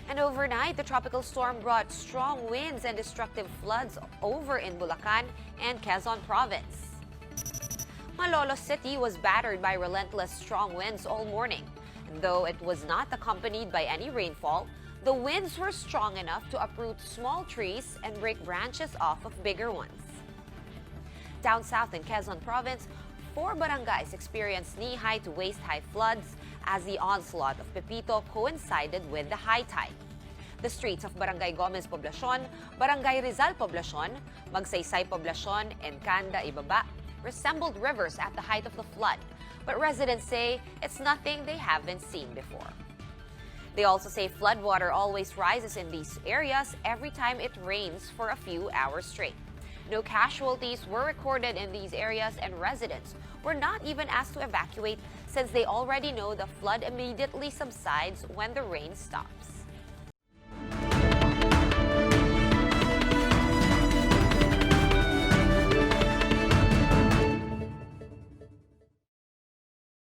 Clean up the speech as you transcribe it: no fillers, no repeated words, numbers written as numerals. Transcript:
And overnight, the tropical storm brought strong winds and destructive floods over in Bulacan and Quezon province. Malolos City was battered by relentless strong winds all morning. And though it was not accompanied by any rainfall, the winds were strong enough to uproot small trees and break branches off of bigger ones. Down south in Quezon province, 4 barangays experienced knee-high to waist-high floods as the onslaught of Pepito coincided with the high tide. The streets of Barangay Gomez Poblacion, Barangay Rizal Poblacion, Magsaysay Poblacion, and Canda Ibaba resembled rivers at the height of the flood, but residents say it's nothing they haven't seen before. They also say floodwater always rises in these areas every time it rains for a few hours straight. No casualties were recorded in these areas, and residents were not even asked to evacuate since they already know the flood immediately subsides when the rain stops.